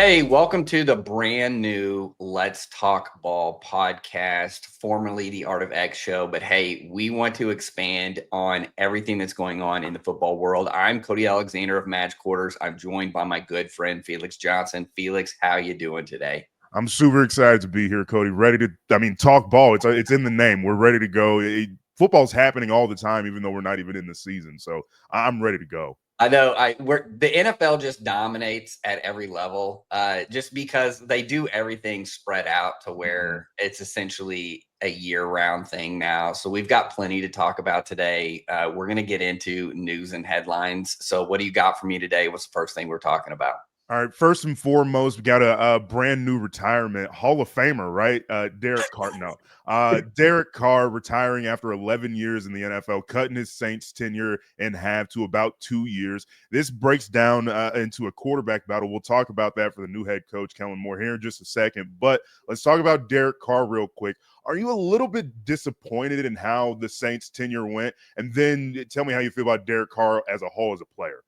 Hey, welcome to the brand new Let's Talk Ball podcast, formerly the Art of X show. But hey, we want to expand on everything that's going on in the football world. I'm Cody Alexander of MatchQuarters. I'm joined by my good friend Felix Johnson. Felix, how you doing today? I'm super excited to be here, Cody. Ready to, talk ball. It's in the name. We're ready to go. Football's happening all the time, even though we're not even in the season. So I'm ready to go. I know the NFL just dominates at every level, just because they do everything spread out to where it's essentially a year-round thing now. So we've got plenty to talk about today. We're going to get into news and headlines. So what do you got for me today? What's the first thing we're talking about? All right, first and foremost, we got a brand new retirement, Hall of Famer, right? Derek Carr. No, Derek Carr retiring after 11 years in the NFL, cutting his Saints tenure in half to about 2 years. This breaks down into a quarterback battle. We'll talk about that for the new head coach, Kellen Moore, here in just a second. But let's talk about Derek Carr real quick. Are you a little bit disappointed in how the Saints tenure went? And then tell me how you feel about Derek Carr as a whole as a player.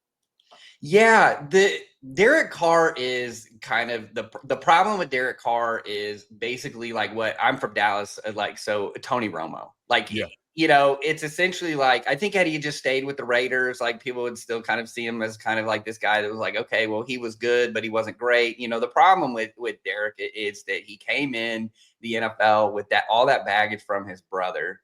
Yeah, the Derek Carr is kind of the problem with Derek Carr is basically like what I'm from Dallas, so Tony Romo. Yeah. It's essentially like I think had he just stayed with the Raiders, like people would still kind of see him as kind of like this guy that was like, okay, well, he was good, but he wasn't great. The problem with Derek is that he came in the NFL with all that baggage from his brother,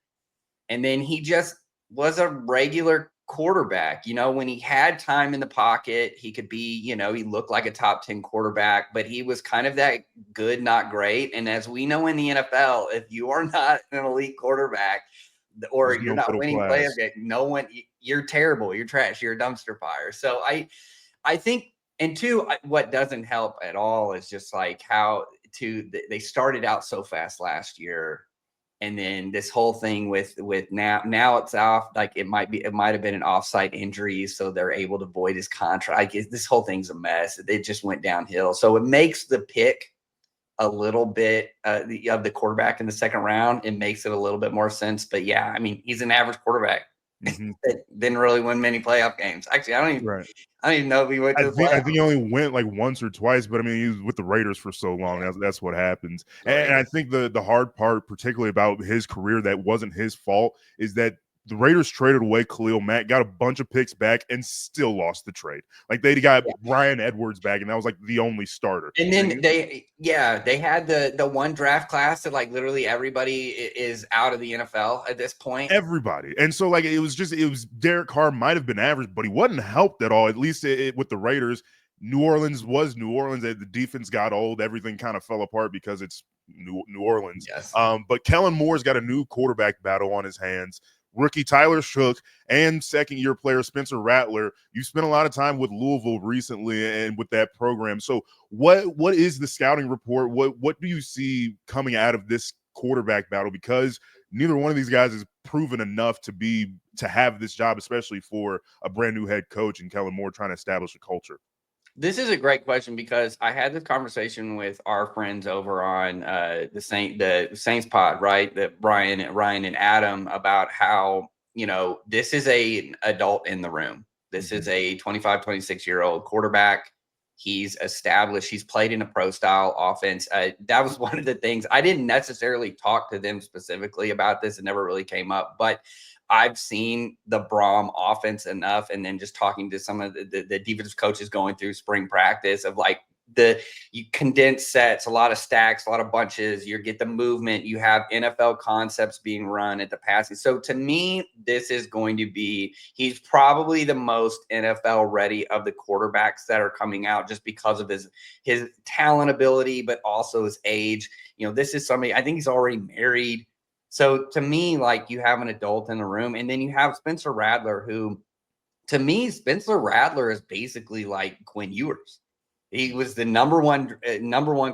and then he just was a regular quarterback. When he had time in the pocket, he could be, he looked like a top 10 quarterback, but he was kind of that good, not great. And as we know in the NFL, if you are not an elite quarterback or There's you're no not middle winning class. playoff, you're terrible. You're trash. You're a dumpster fire. So I think, and two, what doesn't help at all is just like they started out so fast last year. And then this whole thing with now it's off. Like it might have been an offsite injury, so they're able to void his contract. This whole thing's a mess. It just went downhill. So it makes the pick a little bit of the quarterback in the second round. It makes it a little bit more sense. But yeah, I mean, he's an average quarterback that didn't really win many playoff games. Actually, I don't even know if he went to the playoffs. I think he only went like once or twice, but I mean, he was with the Raiders for so long. Yeah. That's what happens. And I think the hard part, particularly about his career, that wasn't his fault, is that the Raiders traded away Khalil Mack, got a bunch of picks back, and still lost the trade. Like they got Brian Edwards back, and that was like the only starter. And then they had the one draft class that like literally everybody is out of the NFL at this point. Everybody. And so like it was Derek Carr might have been average, but he wasn't helped at all. At least with the Raiders. New Orleans was New Orleans. The defense got old. Everything kind of fell apart because it's New Orleans. Yes. But Kellen Moore's got a new quarterback battle on his hands. Rookie Tyler Shough and second-year player Spencer Rattler. You spent a lot of time with Louisville recently and with that program. So what is the scouting report? What do you see coming out of this quarterback battle? Because neither one of these guys is proven enough to have this job, especially for a brand new head coach and Kellen Moore trying to establish a culture. This is a great question because I had this conversation with our friends over on the Saints pod, right? That Ryan and Adam about how, this is a adult in the room. This is a 25, 26-year-old quarterback. He's established. He's played in a pro style offense. That was one of the things I didn't necessarily talk to them specifically about this. It never really came up, but I've seen the Braum offense enough. And then just talking to some of the defensive coaches going through spring practice of like you condense sets, a lot of stacks, a lot of bunches, you get the movement, you have NFL concepts being run at the passing. So to me, this is going to be, he's probably the most NFL ready of the quarterbacks that are coming out just because of his talent ability, but also his age. This is somebody, I think he's already married. So to me, like you have an adult in the room, and then you have Spencer Rattler, who to me, Spencer Rattler is basically like Quinn Ewers. He was the number one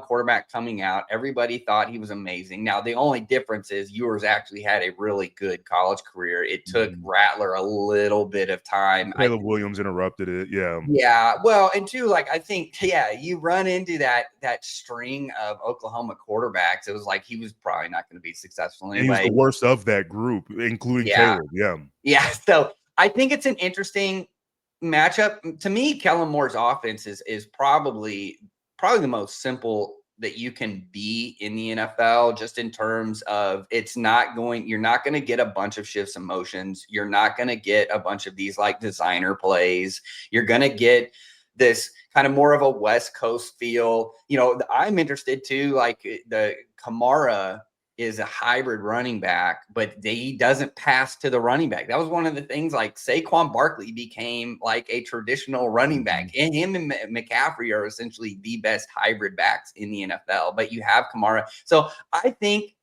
quarterback coming out. Everybody thought he was amazing. Now, the only difference is Ewers actually had a really good college career. It took Rattler a little bit of time. Caleb Williams interrupted it. Yeah. Yeah. Well, and two, like I think, you run into that string of Oklahoma quarterbacks. It was like he was probably not going to be successful anyway. He was the worst of that group, including Caleb. Yeah. Yeah. So I think it's an interesting matchup. To me, Kellen Moore's offense is probably probably the most simple that you can be in the NFL, just in terms of you're not going to get a bunch of shifts and motions. You're not going to get a bunch of these like designer plays. You're going to get this kind of more of a West Coast feel. I'm interested too, like the Kamara is a hybrid running back, but he doesn't pass to the running back. That was one of the things, like Saquon Barkley became like a traditional running back, and him and McCaffrey are essentially the best hybrid backs in the NFL, but you have Kamara. So I think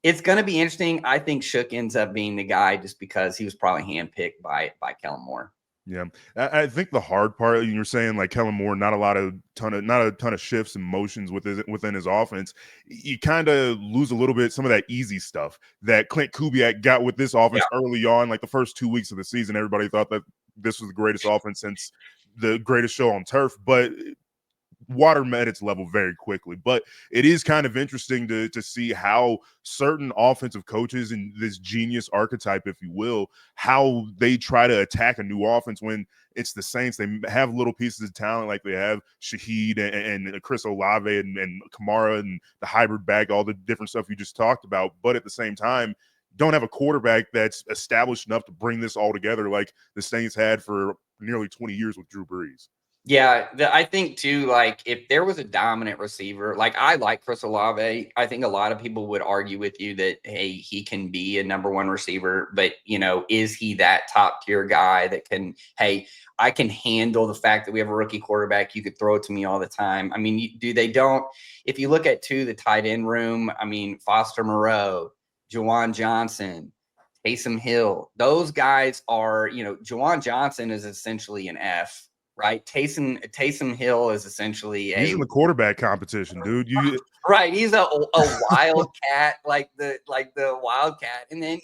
it's going to be interesting. I think Shough ends up being the guy just because he was probably handpicked by Kellen Moore. Yeah, I think the hard part, you're saying like Kellen Moore, not a ton of shifts and motions within his offense. You kind of lose a little bit some of that easy stuff that Clint Kubiak got with this offense early on. Like the first 2 weeks of the season, everybody thought that this was the greatest offense since the greatest show on turf, but water met its level very quickly. But it is kind of interesting to see how certain offensive coaches and this genius archetype, if you will, how they try to attack a new offense when it's the Saints. They have little pieces of talent, like they have Shaheed and Chris Olave and Kamara and the hybrid back, all the different stuff you just talked about. But at the same time, don't have a quarterback that's established enough to bring this all together like the Saints had for nearly 20 years with Drew Brees. Yeah, I think too, like if there was a dominant receiver, like I like Chris Olave. I think a lot of people would argue with you that, hey, he can be a number one receiver, but is he that top tier guy that can, hey, I can handle the fact that we have a rookie quarterback. You could throw it to me all the time. I mean, if you look at the tight end room, I mean, Foster Moreau, Juwan Johnson, Taysom Hill, those guys are, Juwan Johnson is essentially an F. Right, Taysom Hill is essentially he's in the quarterback competition, dude. Right, he's a wildcat, like the wildcat, and then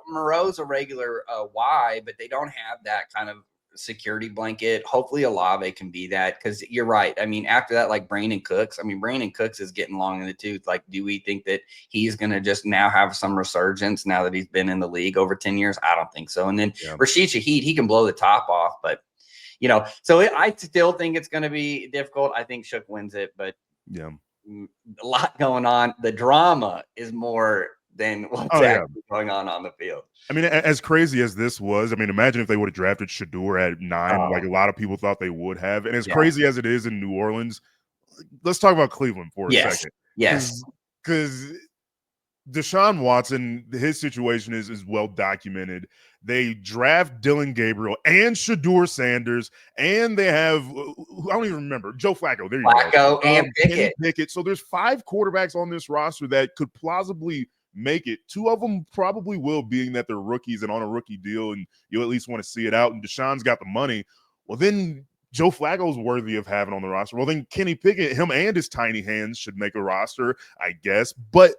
Moreau's a regular Y, but they don't have that kind of security blanket. Hopefully, Olave can be that, because you're right. I mean, after that, like Brandon Cooks. I mean, Brandon Cooks is getting long in the tooth. Like, do we think that he's going to just now have some resurgence now that he's been in the league over 10 years? I don't think so. And then Rashid Shaheed, he can blow the top off, but. So I still think it's going to be difficult. I think Shough wins it, but a lot going on. The drama is more than what's actually going on the field. I mean, as crazy as this was, I mean, imagine if they would have drafted Shedeur at 9, like a lot of people thought they would have. And as crazy as it is in New Orleans, let's talk about Cleveland for a second. Yes. Because Deshaun Watson, his situation is well documented. They draft Dylan Gabriel and Shedeur Sanders, and they have, I don't even remember, Joe Flacco. There you go. And Pickett. So there's 5 quarterbacks on this roster that could plausibly make it. 2 of them probably will, being that they're rookies and on a rookie deal, and you at least want to see it out. And Deshaun's got the money. Well, then Joe Flacco's worthy of having on the roster. Well, then Kenny Pickett, him and his tiny hands should make a roster, I guess. But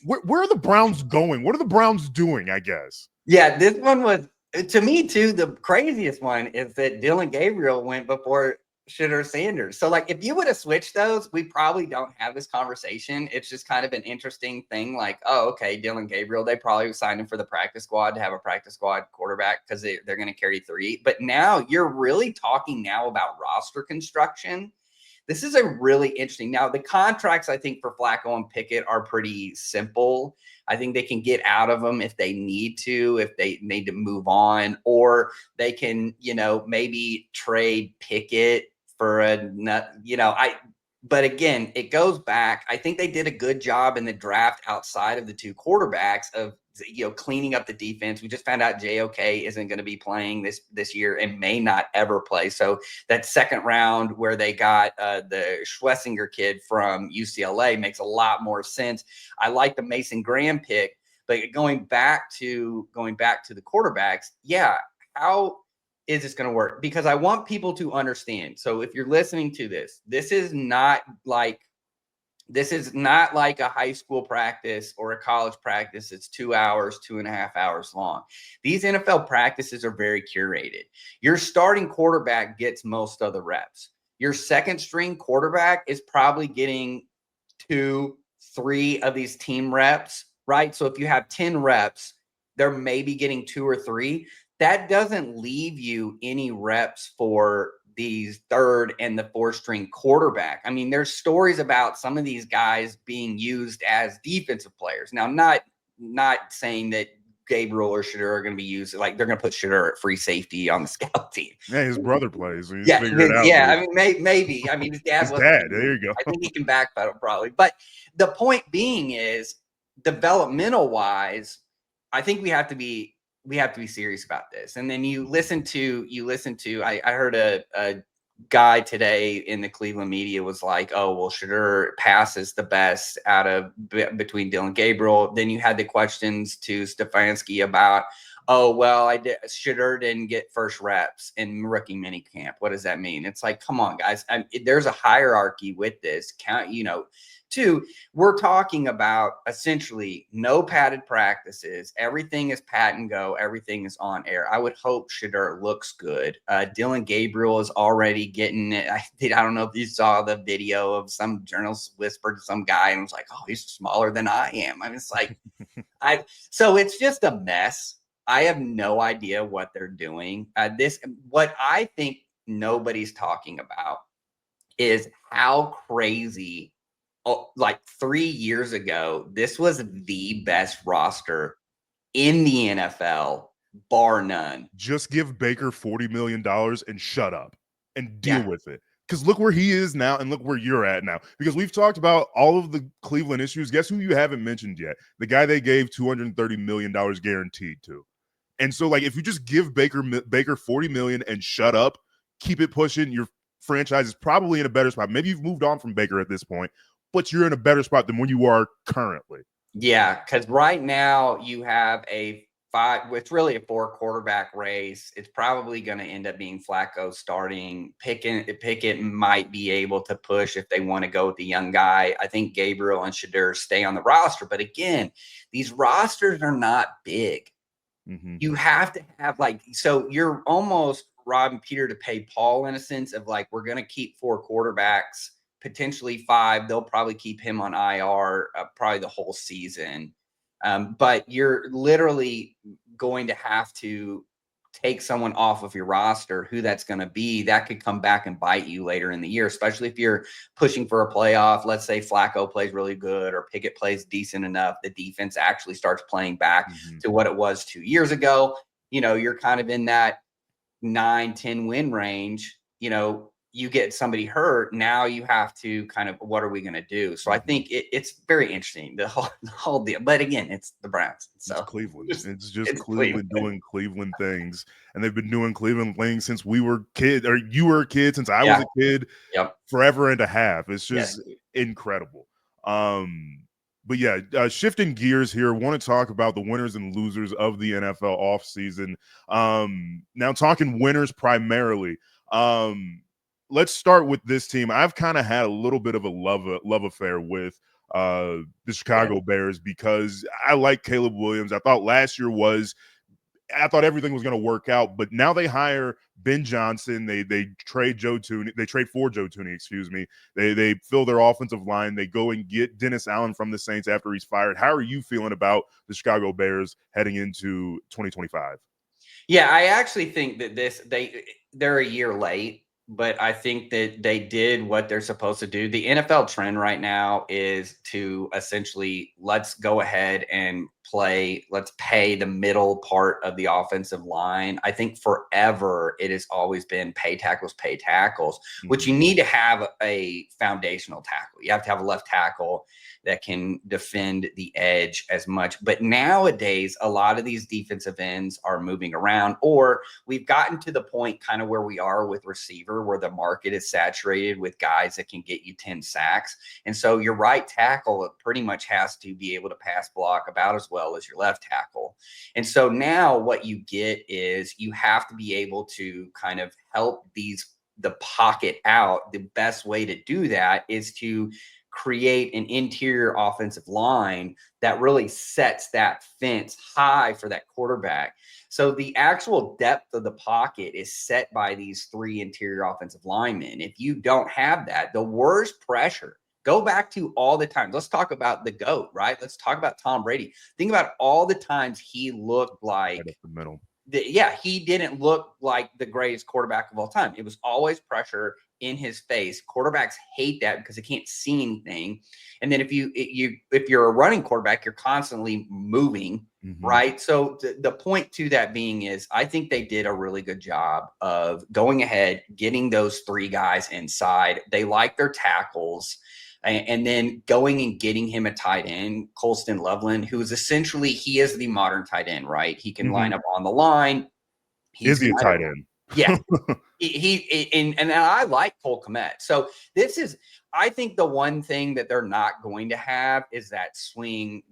where are the Browns going? What are the Browns doing, I guess? Yeah, this one was, to me, too, the craziest one is that Dylan Gabriel went before Shedeur Sanders. So, like, if you would have switched those, we probably don't have this conversation. It's just kind of an interesting thing. Like, oh, okay, Dylan Gabriel, they probably signed him for the practice squad to have a practice squad quarterback because they're going to carry 3. But now you're really talking now about roster construction. This is a really interesting. Now, the contracts, I think, for Flacco and Pickett are pretty simple. I think they can get out of them if they need to, if they need to move on, or they can, maybe trade Pickett for but again, it goes back. I think they did a good job in the draft outside of the 2 quarterbacks of, cleaning up the defense. We just found out JOK isn't going to be playing this year and may not ever play. So that second round where they got the Schlesinger kid from UCLA makes a lot more sense. I like the Mason Graham pick, but going back to the quarterbacks, how is this going to work? Because I want people to understand. So if you're listening to this, this is not like a high school practice or a college practice. It's 2 hours, 2.5 hours long. These NFL practices are very curated. Your starting quarterback gets most of the reps. Your second string quarterback is probably getting 2, 3 of these team reps, right? So if you have 10 reps, they're maybe getting 2 or 3. That doesn't leave you any reps for these third and the fourth string quarterback. I mean, there's stories about some of these guys being used as defensive players. Now, not saying that Gabriel or Shough are going to be used, like they're going to put Shough at free safety on the scout team. Yeah, his brother plays. So Yeah, figure it out. yeah. I mean, maybe. I mean, his dad was. There you go. I think he can backpedal probably. But the point being is, developmental wise, I think we have to be serious about this. And then you listen to. I heard a guy today in the Cleveland media was like, "Oh, well, Shough passes the best out of between Dillon Gabriel." Then you had the questions to Stefanski about, "Oh, well, Shough didn't get first reps in rookie minicamp. What does that mean?" It's like, come on, guys. There's a hierarchy with this. Two, we're talking about essentially no padded practices. Everything is pat and go. Everything is on air. I would hope Shough looks good. Dillon Gabriel is already getting it. I don't know if you saw the video of some journalist whispered to some guy and was like, "Oh, he's smaller than I am." I mean, it's like, so it's just a mess. I have no idea what they're doing. What I think nobody's talking about is how crazy. Like 3 years ago, this was the best roster in the NFL, bar none. Just give Baker $40 million and shut up and deal with it. Because look where he is now and look where you're at now. Because we've talked about all of the Cleveland issues. Guess who you haven't mentioned yet? The guy they gave $230 million guaranteed to. And so, like, if you just give Baker $40 million and shut up, keep it pushing, your franchise is probably in a better spot. Maybe you've moved on from Baker at this point, but you're in a better spot than when you are currently. Yeah, because right now you have it's really a 4 quarterback race. It's probably going to end up being Flacco starting. Pickett might be able to push if they want to go with the young guy. I think Gabriel and Shough stay on the roster. But again, these rosters are not big. Mm-hmm. You have to have so you're almost robbing Peter to pay Paul in a sense of like, we're going to keep 4 quarterbacks, potentially 5. They'll probably keep him on IR probably the whole season. But you're literally going to have to take someone off of your roster. Who that's going to be, that could come back and bite you later in the year, especially if you're pushing for a playoff. Let's say Flacco plays really good or Pickett plays decent enough. The defense actually starts playing back to what it was 2 years ago. You're kind of in that 9-10 win range. You get somebody hurt, now you have to kind of, what are we going to do? So I think it's very interesting, the whole deal. But again, it's the Browns. So it's Cleveland. It's just Cleveland doing Cleveland things. And they've been doing Cleveland things since we were kids, or you were a kid, since I was a kid, forever and a half. It's just incredible. But yeah, shifting gears here, want to talk about the winners and losers of the NFL offseason. Now talking winners primarily. Let's start with this team. I've kind of had a little bit of a love affair with the Chicago Bears because I like Caleb Williams. I thought last year I thought everything was going to work out, but now they hire Ben Johnson. They trade Joe Tooney. They trade for Joe Tooney, excuse me. They fill their offensive line. They go and get Dennis Allen from the Saints after he's fired. How are you feeling about the Chicago Bears heading into 2025? Yeah, I actually think that they're a year late, but I think that they did what they're supposed to do. The NFL trend right now is to essentially, let's go ahead and let's pay the middle part of the offensive line. I think forever it has always been pay tackles, which you need to have a foundational tackle. You have to have a left tackle that can defend the edge as much. But nowadays, a lot of these defensive ends are moving around, or we've gotten to the point kind of where we are with receiver, where the market is saturated with guys that can get you 10 sacks. And so your right tackle pretty much has to be able to pass block about as well as your left tackle. And so now what you get is you have to be able to kind of help the pocket out. The best way to do that is to create an interior offensive line that really sets that fence high for that quarterback. So the actual depth of the pocket is set by these 3 interior offensive linemen. If you don't have that, the worst pressure, go back to all the times. Let's talk about the GOAT, right? Let's talk about Tom Brady. Think about all the times he looked like right up the middle. he didn't look like the greatest quarterback of all time. It was always pressure in his face. Quarterbacks hate that because they can't see anything. And then if you're a running quarterback, you're constantly moving, right? So the point to that being is, I think they did a really good job of going ahead, getting those three guys inside. They like their tackles. And then going and getting him a tight end, Colston Loveland, who is essentially, he is the modern tight end, right? He can line up on the line. Is he a tight end? Yeah. And I like Cole Kmet. So this is, I think the one thing that they're not going to have is that swing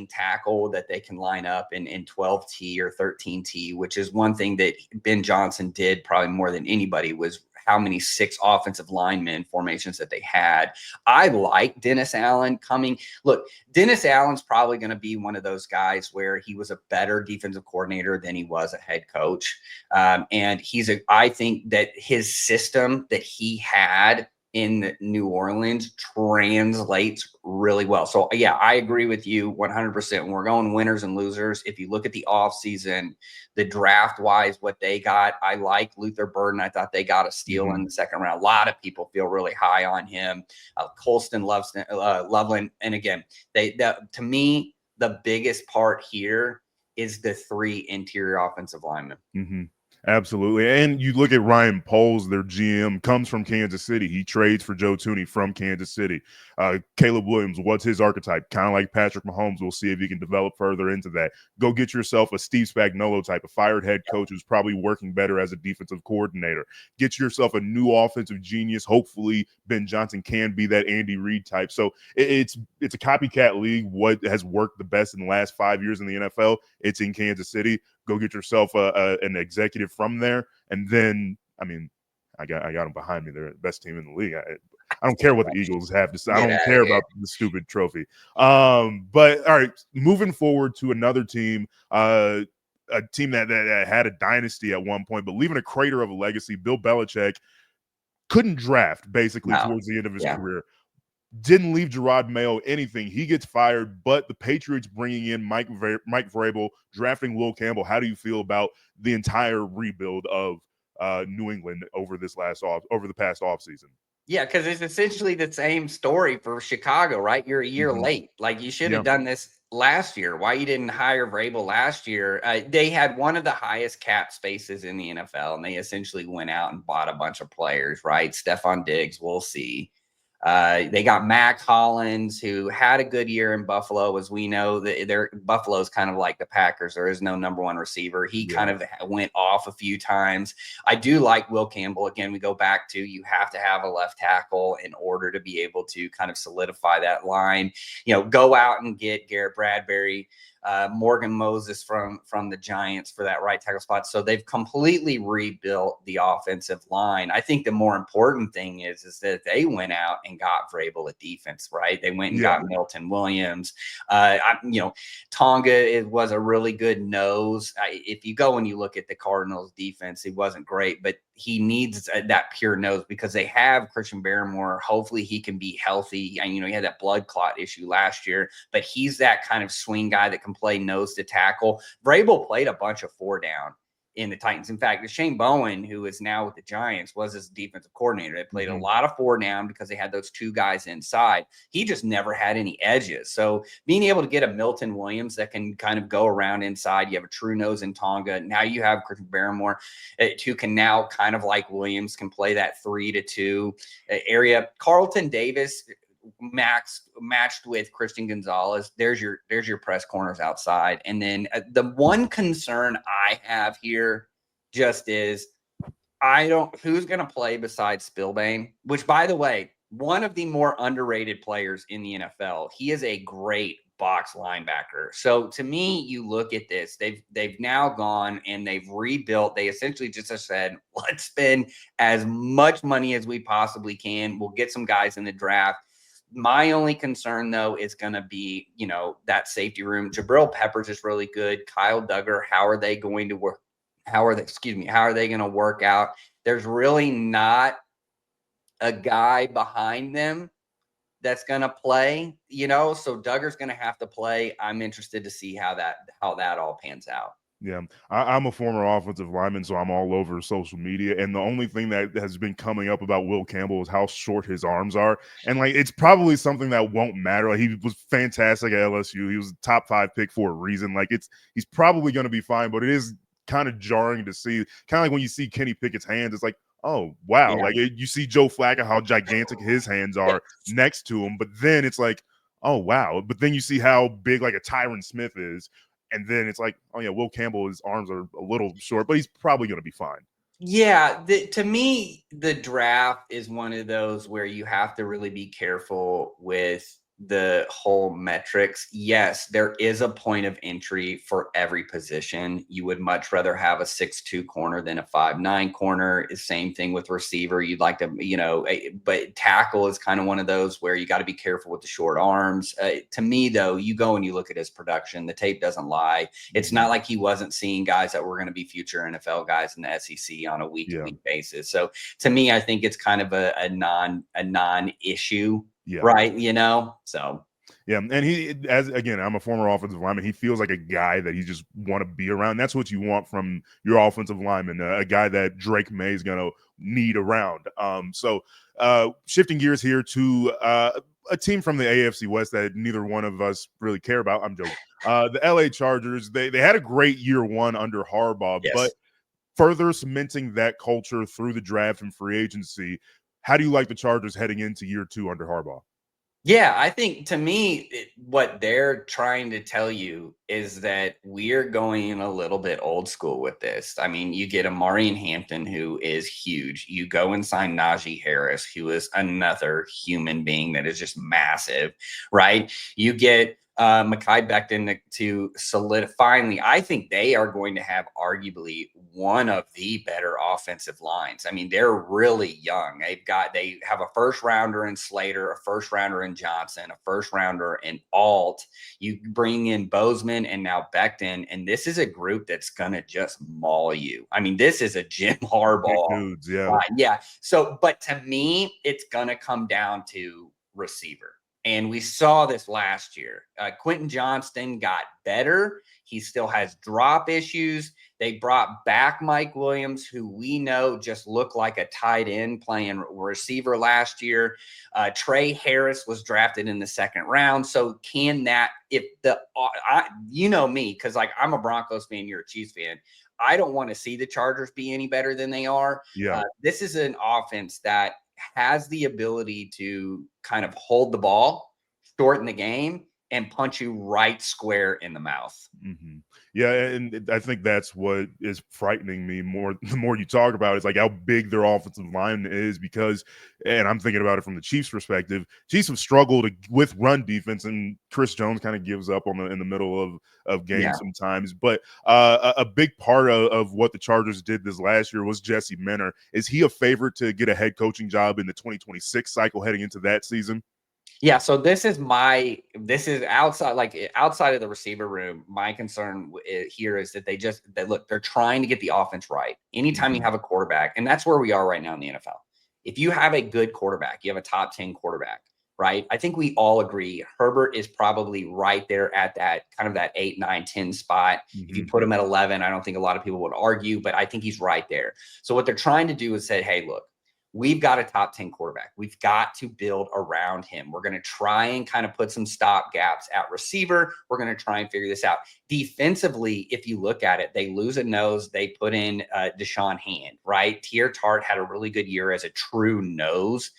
tackle that they can line up in 12T or 13T, which is one thing that Ben Johnson did probably more than anybody, was how many 6 offensive linemen formations that they had. I like Dennis Allen coming. Look, Dennis Allen's probably going to be one of those guys where he was a better defensive coordinator than he was a head coach. And I think that his system that he had in New Orleans translates really well. So yeah, I agree with you 100%. When we're going winners and losers, if you look at the offseason, the draft wise, what they got, I like Luther Burden. I thought they got a steal in the second round. A lot of people feel really high on him. Colston Loveland. And again, to me, the biggest part here is the 3 interior offensive linemen. Absolutely. And you look at Ryan Poles, their GM, comes from Kansas City. He trades for Joe Thuney from Kansas City. Caleb Williams, what's his archetype? Kind of like Patrick Mahomes. We'll see if he can develop further into that. Go get yourself a Steve Spagnuolo type, a fired head coach who's probably working better as a defensive coordinator. Get yourself a new offensive genius. Hopefully Ben Johnson can be that Andy Reid type. So it's a copycat league. What has worked the best in the last 5 years in the NFL, it's in Kansas City. Go get yourself an executive from there, and then, I mean, I got them behind me. They're the best team in the league. I don't care what the Eagles have to say. I don't care about the stupid trophy. But all right, moving forward to another team, a team that had a dynasty at one point, but leaving a crater of a legacy. Bill Belichick couldn't draft basically towards the end of his career. Didn't leave Gerard Mayo anything. He gets fired, but the Patriots bringing in Mike Vrabel, drafting Will Campbell. How do you feel about the entire rebuild of New England over the past offseason? Yeah, because it's essentially the same story for Chicago, right? You're a year late. Like, you should have done this last year. Why you didn't hire Vrabel last year? They had one of the highest cap spaces in the NFL, and they essentially went out and bought a bunch of players, right? Stephon Diggs, we'll see. They got Mac Hollins, who had a good year in Buffalo. As we know, Buffalo's kind of like the Packers. There is no number one receiver. He kind of went off a few times. I do like Will Campbell. Again, we go back to, you have to have a left tackle in order to be able to kind of solidify that line. Go out and get Garrett Bradbury, Morgan Moses from the Giants for that right tackle spot. So they've completely rebuilt the offensive line. I think the more important thing is that they went out and got Vrabel a defense, right? They went and got Milton Williams. Tonga, it was a really good nose. If you go and you look at the Cardinals defense, it wasn't great, but he needs that pure nose because they have Christian Barmore. Hopefully he can be healthy. And, he had that blood clot issue last year, but he's that kind of swing guy that can play nose to tackle. Vrabel played a bunch of 4 down in the Titans. In fact, Shane Bowen, who is now with the Giants, was his defensive coordinator. They played a lot of 4 down because they had those 2 guys inside. He just never had any edges. So being able to get a Milton Williams that can kind of go around inside, you have a true nose in Tonga. Now you have Christian Barmore, who can now kind of like Williams, can play that 3-2 area. Carlton Davis matched with Christian Gonzalez. There's your press corners outside. And then the one concern I have here just is, who's going to play besides Spillane, which, by the way, one of the more underrated players in the NFL. He is a great box linebacker. So to me, you look at this, they've now gone and they've rebuilt. They essentially just have said, let's spend as much money as we possibly can. We'll get some guys in the draft. My only concern, though, is going to be, that safety room. Jabril Peppers is really good. Kyle Duggar, how are they going to work? How are they going to work out? There's really not a guy behind them that's going to play, so Duggar's going to have to play. I'm interested to see how that all pans out. Yeah, I'm a former offensive lineman, so I'm all over social media. And the only thing that has been coming up about Will Campbell is how short his arms are. And like, it's probably something that won't matter. Like, he was fantastic at LSU. He was a top 5 pick for a reason. Like, he's probably going to be fine, but it is kind of jarring to see. Kind of like when you see Kenny Pickett's hands, it's like, oh wow. Yeah. Like, you see Joe Flacco, how gigantic his hands are next to him, but then it's like, oh wow. But then you see how big like a Tyron Smith is. And then it's like, oh yeah, Will Campbell, his arms are a little short, but he's probably going to be fine. Yeah, to me, the draft is one of those where you have to really be careful with the whole metrics. Yes, there is a point of entry for every position. You would much rather have a 6'2" corner than a 5'9" corner. Same thing with receiver. You'd like to, but tackle is kind of one of those where you got to be careful with the short arms. To me, though, you go and you look at his production, the tape doesn't lie. It's not like he wasn't seeing guys that were going to be future NFL guys in the SEC on a week-to-week basis. So to me, I think it's kind of a non-issue. Yeah. Right. So. Yeah. And again, I'm a former offensive lineman. He feels like a guy that you just want to be around. That's what you want from your offensive lineman, a guy that Drake May is going to need around. So shifting gears here to a team from the AFC West that neither one of us really care about. I'm joking. The LA Chargers, they had a great year one under Harbaugh, Yes. but further cementing that culture through the draft and free agency. How do you like the Chargers heading into year 2 under Harbaugh? Yeah, I think to me, what they're trying to tell you is that we're going a little bit old school with this. I mean, you get Amari and Hampton, who is huge. You go and sign Najee Harris, who is another human being that is just massive, right? You get Mekhi Becton to solidify. Finally, I think they are going to have arguably one of the better offensive lines. I mean, they're really young. They have a first rounder in Slater, a first rounder in Johnson, a first rounder in Alt. You bring in Bozeman and now Becton, and this is a group that's gonna just maul you. I mean, this is a Jim Harbaugh. Big dudes, yeah. Line. Yeah. So, but to me, it's gonna come down to receiver. And we saw this last year. Quentin Johnston got better. He still has drop issues. They brought back Mike Williams, who we know just looked like a tight end playing receiver last year. Trey Harris was drafted in the second round. So can that, if you know me, because like I'm a Broncos fan, you're a Chiefs fan. I don't want to see the Chargers be any better than they are. Yeah. This is an offense that has the ability to kind of hold the ball, shorten the game, and punch you right square in the mouth. Mm-hmm. Yeah, and I think that's what is frightening me more. The more you talk about it, it's like how big their offensive line is because, and I'm thinking about it from the Chiefs' perspective. Chiefs have struggled with run defense, and Chris Jones kind of gives up in the middle of games sometimes. But a big part of what the Chargers did this last year was Jesse Minter. Is he a favorite to get a head coaching job in the 2026 cycle heading into that season? Yeah, so this is outside of the receiver room. My concern here is that they're trying to get the offense right. Anytime you have a quarterback, and that's where we are right now in the NFL. If you have a good quarterback, you have a top 10 quarterback, right? I think we all agree Herbert is probably right there at that kind of that 8, 9, 10 spot. If you put him at 11, I don't think a lot of people would argue, but I think he's right there. So what they're trying to do is say, hey, look, we've got a top 10 quarterback. We've got to build around him. We're going to try and kind of put some stop gaps at receiver. We're going to try and figure this out. Defensively, if you look at it, they lose a nose. They put in Deshaun Hand, right? Tier Tart had a really good year as a true nose.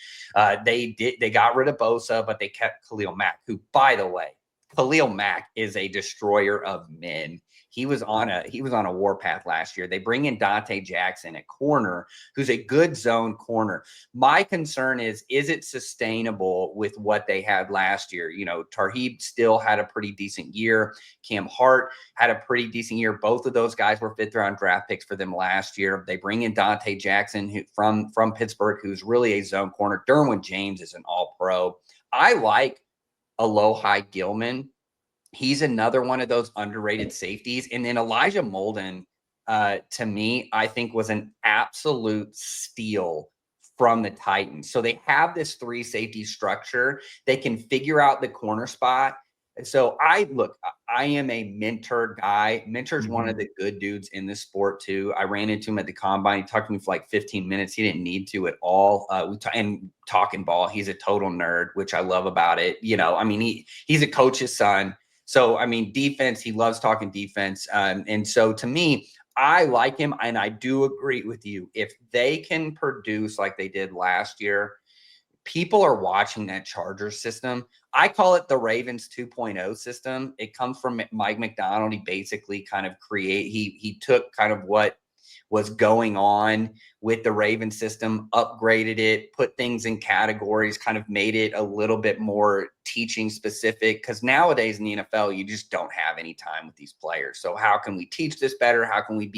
They got rid of Bosa, but they kept Khalil Mack, who, by the way, Khalil Mack is a destroyer of men. He was on a warpath last year. They bring in Dante Jackson at corner, who's a good zone corner. My concern is it sustainable with what they had last year? You know, Tarheeb still had a pretty decent year. Cam Hart had a pretty decent year. Both of those guys were 5th round draft picks for them last year. They bring in Dante Jackson from Pittsburgh, who's really a zone corner. Derwin James is an all-pro. I like Alohi Gilman. He's another one of those underrated safeties. And then Elijah Molden, to me, I think was an absolute steal from the Titans. So they have this 3 safety structure. They can figure out the corner spot. So I am a Mentor guy. Mentor's one of the good dudes in this sport too. I ran into him at the combine. He talked to me for like 15 minutes. He didn't need to at all. And talking ball, he's a total nerd, which I love about it. I mean, he's a coach's son. So, I mean, defense, he loves talking defense. And so to me, I like him. And I do agree with you. If they can produce like they did last year, people are watching that Chargers system. I call it the Ravens 2.0 system. It comes from Mike McDonald. He basically kind of he took kind of what was going on with the Raven system, upgraded it, put things in categories, kind of made it a little bit more teaching specific. Because nowadays in the NFL, you just don't have any time with these players. So how can we teach this better? How can we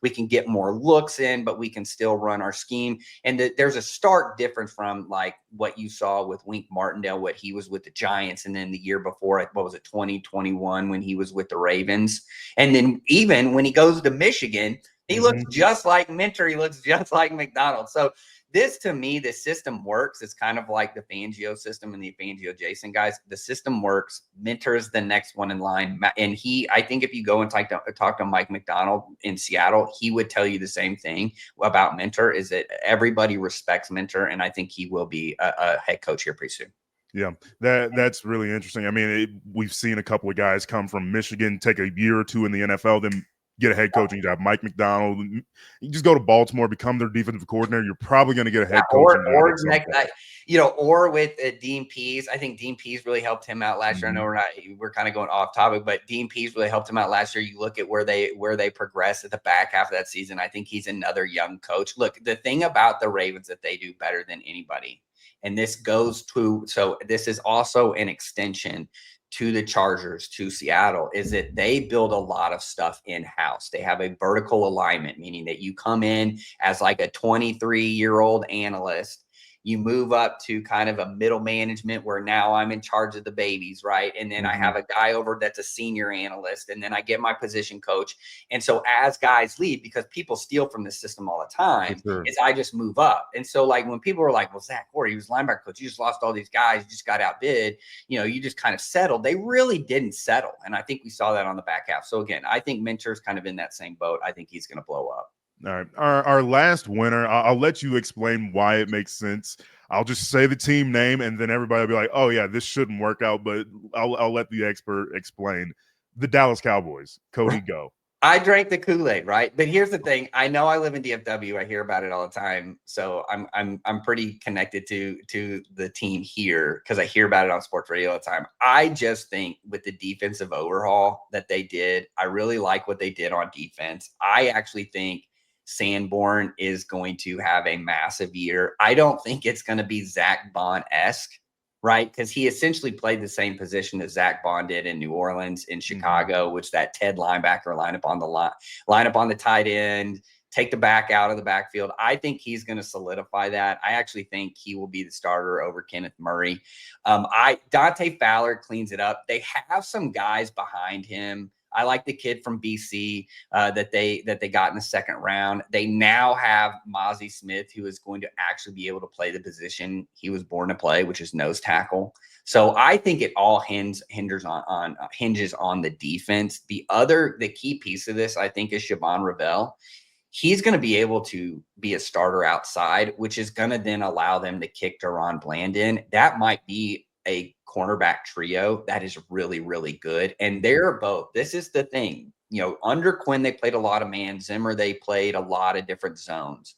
we can get more looks in, but we can still run our scheme. And there's a stark difference from like what you saw with Wink Martindale, what he was with the Giants. And then the year before, what was it, 2021, when he was with the Ravens. And then even when he goes to Michigan, he looks just like Mentor. He looks just like McDonald. So this, to me, the system works. It's kind of like the Fangio system and the Fangio Jason guys. The system works. Mentor is the next one in line. And I think if you go and talk to Mike McDonald in Seattle, he would tell you the same thing about Mentor, is that everybody respects Mentor. And I think he will be a head coach here pretty soon. Yeah, that's really interesting. I mean, we've seen a couple of guys come from Michigan, take a year or two in the NFL, then get a head coaching job. Mike McDonald, you just go to Baltimore, become their defensive coordinator. You're probably going to get a head coaching job. Or with Dean Pease. I think Dean Pease really helped him out last year. I know we're kind of going off topic, but Dean Pease really helped him out last year. You look at where they progressed at the back half of that season. I think he's another young coach. Look, the thing about the Ravens that they do better than anybody, and this is also an extension to the Chargers, to Seattle, is that they build a lot of stuff in-house. They have a vertical alignment, meaning that you come in as like a 23-year-old analyst. You move up to kind of a middle management where now I'm in charge of the babies, right? And then I have a guy over that's a senior analyst, and then I get my position coach. And so as guys leave, because people steal from the system all the time, is I just move up. And so like when people were like, well, Zach Corey, he was linebacker coach, you just lost all these guys, you just got outbid, you just kind of settled. They really didn't settle. And I think we saw that on the back half. So again, I think Mentor's kind of in that same boat. I think he's going to blow up. All right. Our last winner, I'll let you explain why it makes sense. I'll just say the team name, and then everybody will be like, oh, yeah, this shouldn't work out, but I'll let the expert explain. The Dallas Cowboys. Cody, go. I drank the Kool-Aid, right? But here's the thing. I know I live in DFW. I hear about it all the time. So I'm pretty connected to the team here because I hear about it on sports radio all the time. I just think with the defensive overhaul that they did, I really like what they did on defense. I actually think Sanborn is going to have a massive year. I don't think it's going to be Zach Bond-esque, right? Because he essentially played the same position that Zach Bond did in New Orleans, in Chicago, which that Ted linebacker line up on the tight end, take the back out of the backfield. I think he's going to solidify that. I actually think he will be the starter over Kenneth Murray. Dante Fowler cleans it up. They have some guys behind him. I like the kid from BC that they got in the second round. They now have Mozzie Smith, who is going to actually be able to play the position he was born to play, which is nose tackle. So I think it all hinges on the defense. The key piece of this, I think, is Shaban Ravel. He's going to be able to be a starter outside, which is going to then allow them to kick Deron Bland in. That might be a cornerback trio that is really, really good. And they're both, this is the thing, under Quinn, they played a lot of man. Zimmer, they played a lot of different zones.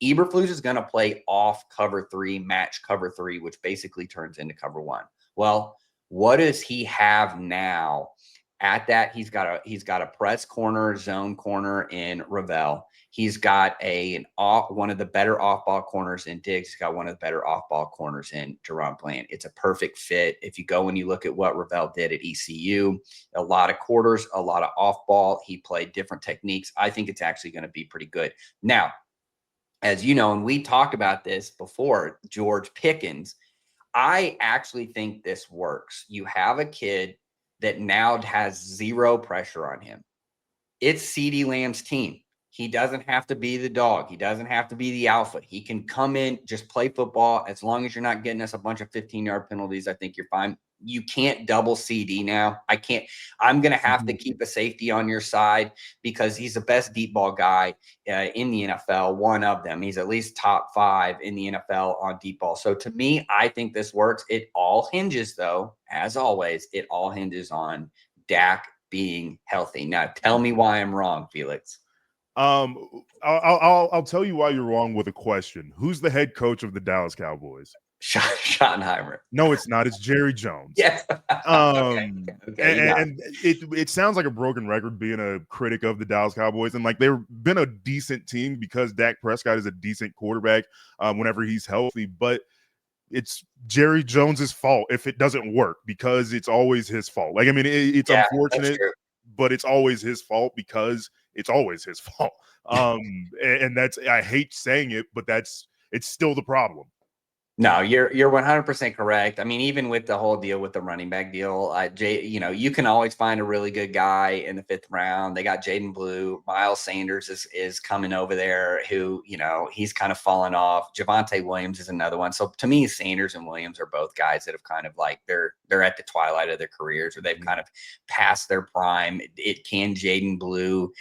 Eberflus is going to play off cover 3, match cover 3, which basically turns into cover 1. Well, what does he have now? At that, he's got a press corner, zone corner in Ravel. He's got one of the better off-ball corners in Diggs. He's got one of the better off-ball corners in Deron Bland. It's a perfect fit. If you go and you look at what Ravel did at ECU, a lot of quarters, a lot of off-ball. He played different techniques. I think it's actually going to be pretty good. Now, as you know, and we talked about this before, George Pickens, I actually think this works. You have a kid that now has zero pressure on him. It's CeeDee Lamb's team. He doesn't have to be the dog. He doesn't have to be the alpha. He can come in, just play football. As long as you're not getting us a bunch of 15-yard penalties, I think you're fine. you can't double CD now. I'm going to have to keep a safety on your side because he's the best deep ball guy in the NFL. One of them. He's at least top 5 in the NFL on deep ball. So to me, I think this works. It all hinges, though, as always, it all hinges on Dak being healthy. Now, tell me why I'm wrong, Felix. I'll tell you why you're wrong with a question. Who's the head coach of the Dallas Cowboys? Schottenheimer. No, it's not. It's Jerry Jones. Yes. Okay. And it sounds like a broken record being a critic of the Dallas Cowboys, and like they've been a decent team because Dak Prescott is a decent quarterback whenever he's healthy, but it's Jerry Jones's fault if it doesn't work because it's always his fault. Like, I mean, it's unfortunate, but it's always his fault because it's always his fault. And that's, I hate saying it, but it's still the problem. No, you're 100% correct. I mean, even with the whole deal with the running back deal, you can always find a really good guy in the 5th round. They got Jaden Blue. Miles Sanders is coming over there who, he's kind of fallen off. Javonte Williams is another one. So to me, Sanders and Williams are both guys that have kind of like, they're at the twilight of their careers or they've kind of passed their prime. Can Jaden Blue,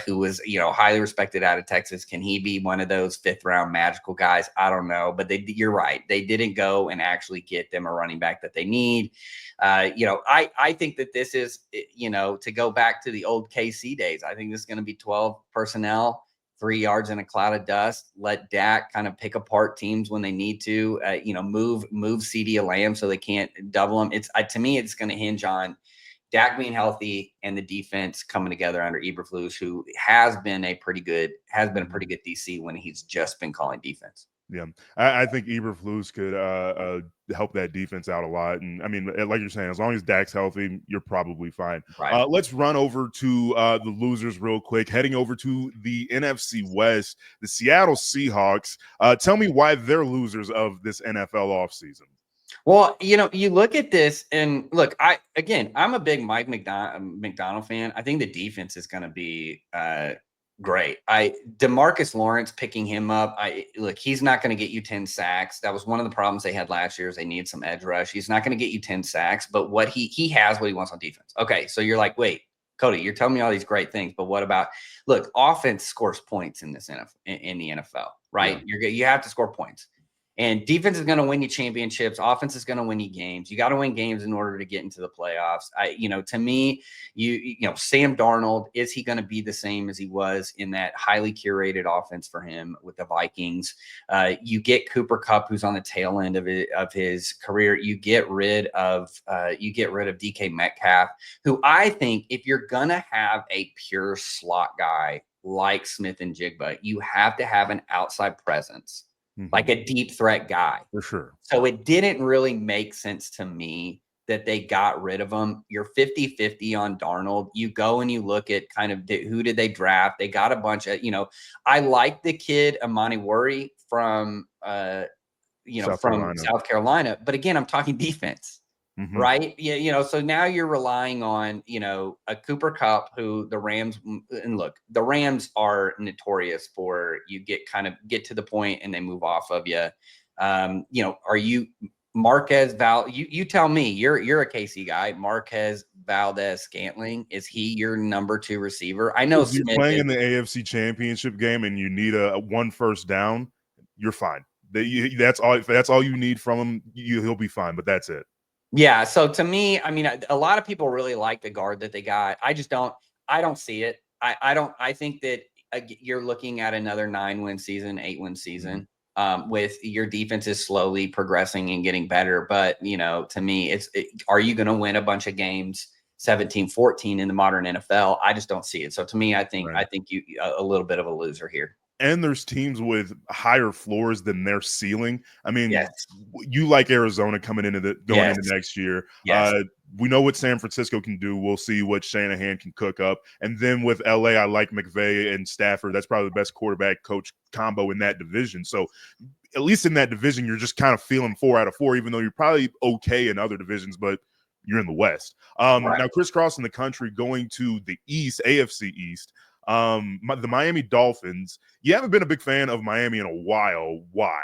who was, highly respected out of Texas, can he be one of those 5th round magical guys? I don't know, but you're right. They didn't go and actually get them a running back that they need. I think that this is, to go back to the old KC days, I think this is going to be 12 personnel, 3 yards in a cloud of dust. Let Dak kind of pick apart teams when they need to, move CeeDee Lamb so they can't double them. To me, it's going to hinge on Dak being healthy and the defense coming together under Eberflus, who has been a pretty good DC when he's just been calling defense. Yeah, I think Eberflus could help that defense out a lot. And I mean, like you're saying, as long as Dak's healthy, you're probably fine. Right. Let's run over to the losers real quick. Heading over to the NFC West, the Seattle Seahawks. Tell me why they're losers of this NFL offseason. Well, you look at this and look, I'm a big Mike McDonald fan. I think the defense is going to be great. DeMarcus Lawrence picking him up. He's not going to get you 10 sacks. That was one of the problems they had last year is they needed some edge rush. He's not going to get you 10 sacks, but what he has what he wants on defense. Okay, so you're like, wait, Cody, you're telling me all these great things, but what about offense scores points in this in the NFL, right? Yeah. You have to score points. And defense is going to win you championships. Offense is going to win you games. You got to win games in order to get into the playoffs. To me, Sam Darnold, is he going to be the same as he was in that highly curated offense for him with the Vikings? You get Cooper Kupp, who's on the tail end of his career. You get rid of DK Metcalf, who I think if you're going to have a pure slot guy like Smith and Jigba, you have to have an outside presence. Like a deep threat guy. For sure. So it didn't really make sense to me that they got rid of him. You're 50-50 on Darnold. You go and you look at kind of who did they draft? They got a bunch of, I like the kid Amani Worry from South Carolina. But again, I'm talking defense. Right. Yeah. So now you're relying on, a Cooper Kupp who the Rams, and look, the Rams are notorious for you get to the point and they move off of you. Are you Marquez you tell me, you're a KC guy. Marquez Valdez-Scantling, is he your number 2 receiver? I know if you're playing in the AFC Championship game and you need a 1 first down, you're fine. That's all you need from him. He'll be fine, but that's it. Yeah. So to me, I mean, a lot of people really like the guard that they got. I don't see it. I think that you're looking at another 9-win season, 8-win season, with your defenses slowly progressing and getting better. But, to me, are you going to win a bunch of games 17-14 in the modern NFL? I just don't see it. So to me, I think you a little bit of a loser here. And there's teams with higher floors than their ceiling. I mean, you like Arizona coming into next year. Yes. We know what San Francisco can do. We'll see what Shanahan can cook up. And then with LA, I like McVay and Stafford. That's probably the best quarterback coach combo in that division. So at least in that division, you're just kind of feeling 4 out of 4, even though you're probably okay in other divisions, but you're in the West. Now crisscrossing the country, going to the East, AFC East. The Miami Dolphins. You haven't been a big fan of Miami in a while. Why?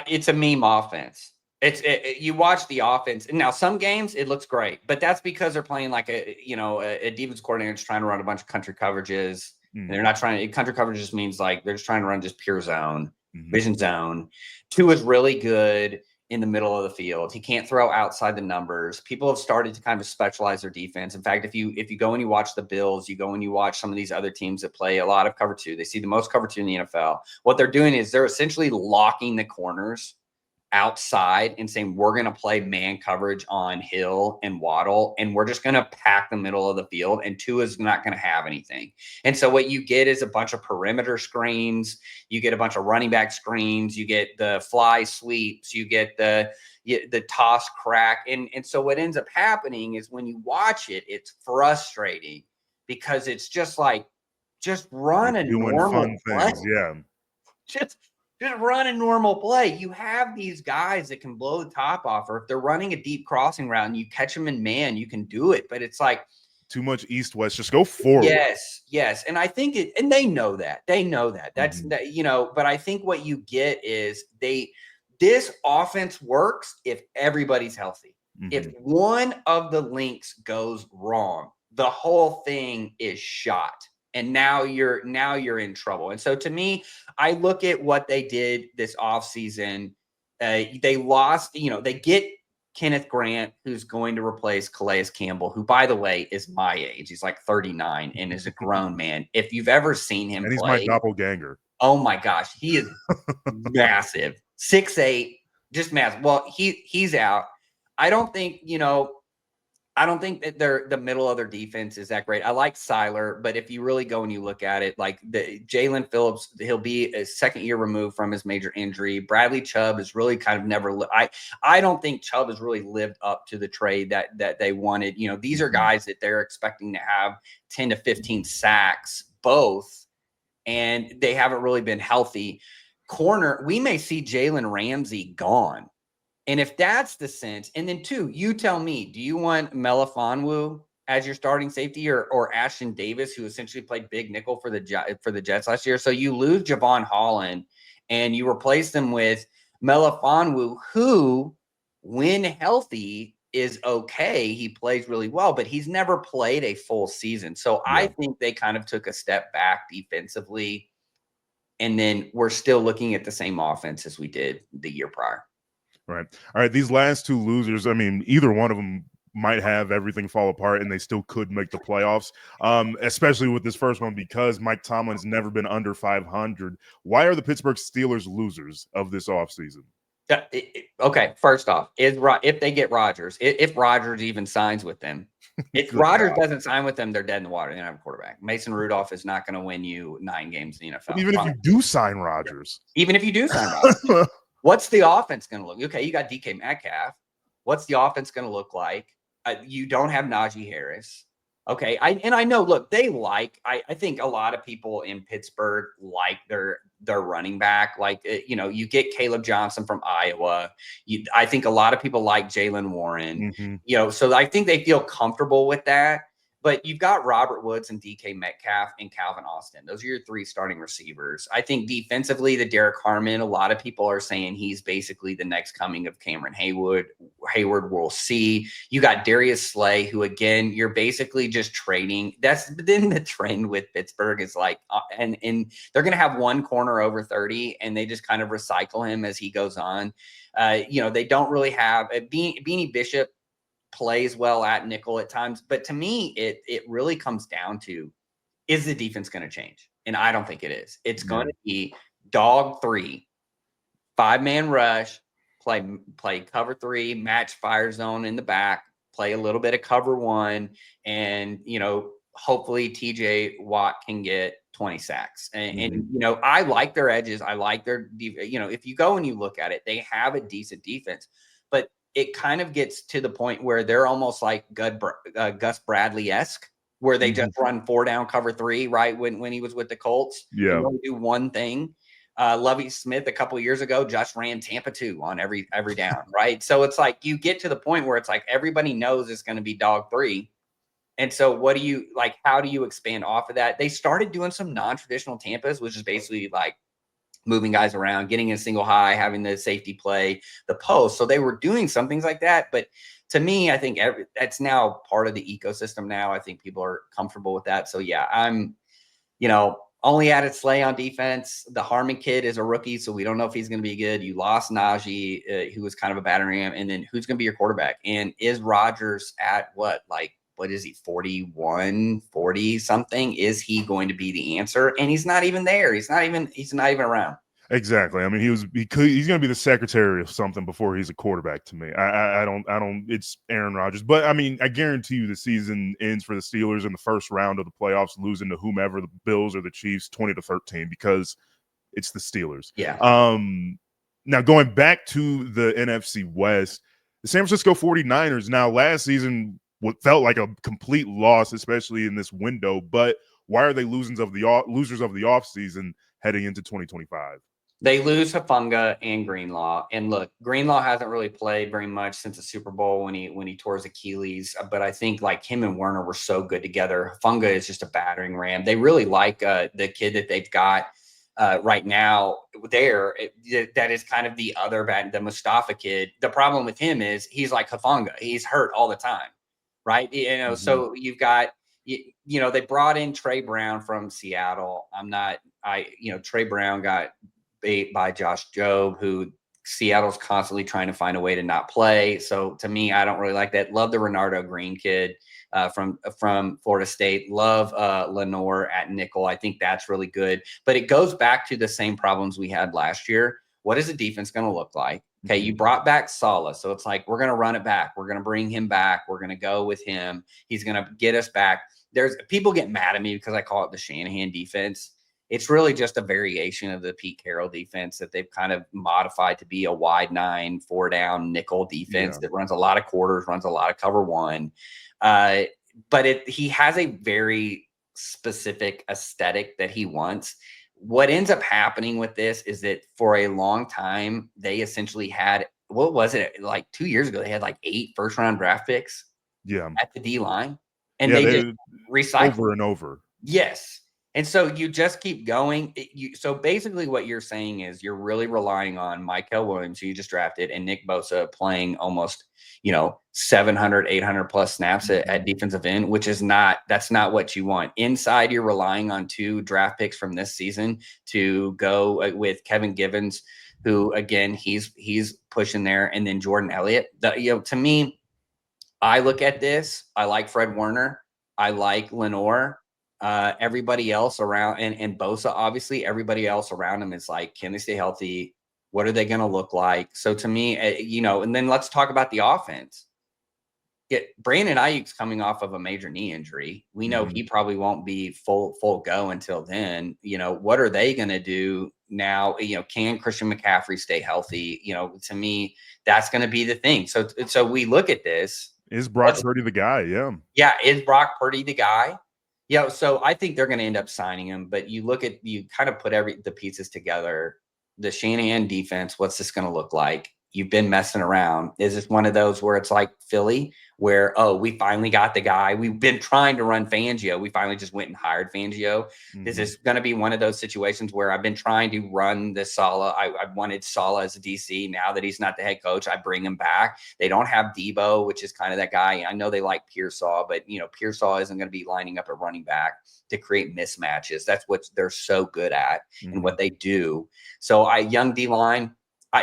It's a meme offense. You watch the offense, and now some games it looks great, but that's because they're playing like a defense coordinator is trying to run a bunch of country coverages. And they're not trying to country coverage just means like they're just trying to run just pure zone, vision zone. Tua is really good in the middle of the field. He can't throw outside the numbers. People have started to kind of specialize their defense. In fact, if you go and you watch the Bills, you go and you watch some of these other teams that play a lot of cover two, they see the most cover two in the NFL. What they're doing is they're essentially locking the corners outside and saying, we're going to play man coverage on Hill and Waddle, and we're just going to pack the middle of the field, and Tua's not going to have anything. And so what you get is a bunch of perimeter screens. You get a bunch of running back screens. You get the fly sweeps. You get the toss crack. And so what ends up happening is when you watch it, it's frustrating because it's just like, just run a normal fun play. things. Yeah. Just run a normal play. You have these guys that can blow the top off, or if they're running a deep crossing route and you catch them in man, you can do it. But it's like too much east-west. Just go forward. Yes. And I think and they know that. That's that, but I think what you get is this offense works if everybody's healthy. If one of the links goes wrong, the whole thing is shot. And now you're in trouble. And so to me, I look at what they did this offseason. They lost, they get Kenneth Grant, who's going to replace Calais Campbell, who, by the way, is my age. He's like 39 and is a grown man. If you've ever seen him and play, he's my doppelganger. Oh my gosh, he is massive. 6'8", just massive. Well, he's out. I don't think that the middle of their defense is that great. I like Seiler, but if you really go and you look at it, like the Jalen Phillips, he'll be a second year removed from his major injury. Bradley Chubb is really kind of never. I don't think Chubb has really lived up to the trade that they wanted. These are guys that they're expecting to have 10 to 15 sacks both, and they haven't really been healthy. Corner, we may see Jalen Ramsey gone. And if that's the sense, and then two, you tell me, do you want Melifonwu as your starting safety or Ashton Davis, who essentially played big nickel for the Jets last year? So you lose Javon Holland and you replace them with Melifonwu, who, when healthy, is okay. He plays really well, but he's never played a full season. So I think they kind of took a step back defensively. And then we're still looking at the same offense as we did the year prior. Right. All right. These last two losers, I mean, either one of them might have everything fall apart and they still could make the playoffs, especially with this first one because Mike Tomlin's never been under 500. Why are the Pittsburgh Steelers losers of this offseason? Okay, first off, if they get Rodgers, if Rodgers even signs with them, if Rodgers doesn't sign with them, they're dead in the water. They don't have a quarterback. Mason Rudolph is not going to win you 9 games in the NFL. But even if you do sign Rodgers. What's the offense going to look? Okay, you got DK Metcalf. What's the offense going to look like? You don't have Najee Harris. Okay, I know. Look, I think a lot of people in Pittsburgh like their running back. Like you get Caleb Johnson from Iowa. I think a lot of people like Jalen Warren. So I think they feel comfortable with that. But you've got Robert Woods and DK Metcalf and Calvin Austin. Those are your 3 starting receivers. I think defensively, the Derek Harmon, a lot of people are saying he's basically the next coming of Cameron Hayward. We'll see. You got Darius Slay, who, again, you're basically just trading. That's been the trend with Pittsburgh is like, and they're going to have one corner over 30, and they just kind of recycle him as he goes on. They don't really have Beanie Bishop plays well at nickel at times, but to me, it really comes down to, is the defense going to change? And I don't think it is. It's going to be dog 3, 5-man rush, play cover 3, match fire zone in the back, play a little bit of cover 1, and hopefully TJ Watt can get 20 sacks. And I like their edges. I like their if you go and you look at it, they have a decent defense, but it kind of gets to the point where they're almost like Gus Bradley-esque, where they just run 4 down cover 3, right? When he was with the Colts, they only do one thing. Lovie Smith a couple of years ago just ran Tampa 2 on every down, right? So it's like you get to the point where it's like everybody knows it's going to be dog 3. And so what do you like? How do you expand off of that? They started doing some non-traditional Tampas, which is basically like moving guys around, getting a single high, having the safety play, the post. So they were doing some things like that. But to me, I think that's now part of the ecosystem now. I think people are comfortable with that. So yeah, I'm, only added Slay on defense. The Harmon kid is a rookie, so we don't know if he's going to be good. You lost Najee, who was kind of a battering ram. And then who's going to be your quarterback? And is Rodgers at what is he, 41, 40 something? Is he going to be the answer? And he's not even there. He's not even around. Exactly. I mean, he's going to be the secretary of something before he's a quarterback to me. I don't, it's Aaron Rodgers, but I mean, I guarantee you the season ends for the Steelers in the first round of the playoffs, losing to whomever, the Bills or the Chiefs, 20-13, because it's the Steelers. Yeah. Now going back to the NFC West, the San Francisco 49ers, now last season, what felt like a complete loss, especially in this window, but why are they losers of the offseason heading into 2025? They lose Hufanga and Greenlaw. And look, Greenlaw hasn't really played very much since the Super Bowl when he tore his Achilles. But I think like him and Werner were so good together. Hufanga is just a battering ram. They really like the kid that they've got right now there. That is kind of the other the Mustafa kid. The problem with him is he's like Hufanga. He's hurt all the time, right? So you've got, they brought in Trey Brown from Seattle. Trey Brown got bait by Josh Jobe, who Seattle's constantly trying to find a way to not play. So to me, I don't really like that. Love the Renardo Green kid from Florida State. Love Lenore at nickel. I think that's really good. But it goes back to the same problems we had last year. What is the defense going to look like? Okay, you brought back Saleh. So it's like, we're going to run it back. We're going to bring him back. We're going to go with him. He's going to get us back. There's people get mad at me because I call it the Shanahan defense. It's really just a variation of the Pete Carroll defense that they've kind of modified to be a wide 9, 4-down nickel defense that runs a lot of quarters, runs a lot of cover one. But he has a very specific aesthetic that he wants. What ends up happening with this is that for a long time, they essentially had, what was it, like 2 years ago, they had like 8 first-round draft picks at the D-line. And they just recycled over and over. Yes. And so you just keep going. So basically what you're saying is you're really relying on Michael Williams, who you just drafted, and Nick Bosa playing almost, 700, 800 plus snaps at defensive end, which is that's not what you want. Inside, you're relying on 2 draft picks from this season to go with Kevin Givens, who, again, he's pushing there, and then Jordan Elliott. To me, I look at this. I like Fred Warner. I like Lenore. Everybody else around and Bosa, obviously, everybody else around him is like, can they stay healthy? What are they going to look like? So to me, and then let's talk about the offense. Brandon Ayuk's coming off of a major knee injury. We know he probably won't be full go until then. What are they going to do now? Can Christian McCaffrey stay healthy? To me, that's going to be the thing. So we look at this. Is Brock Purdy the guy? Yeah. Yeah. Is Brock Purdy the guy? Yeah, so I think they're going to end up signing him, but you kind of put the pieces together. The Shanahan defense, what's this going to look like? You've been messing around. Is this one of those where it's like Philly, where, we finally got the guy? We've been trying to run Fangio. We finally just went and hired Fangio. Is this going to be one of those situations where I've been trying to run the Saleh? I wanted Saleh as a DC. Now that he's not the head coach, I bring him back. They don't have Debo, which is kind of that guy. I know they like Pearsall, but, Pearsall isn't going to be lining up at running back to create mismatches. That's what they're so good at and what they do. So young D-line,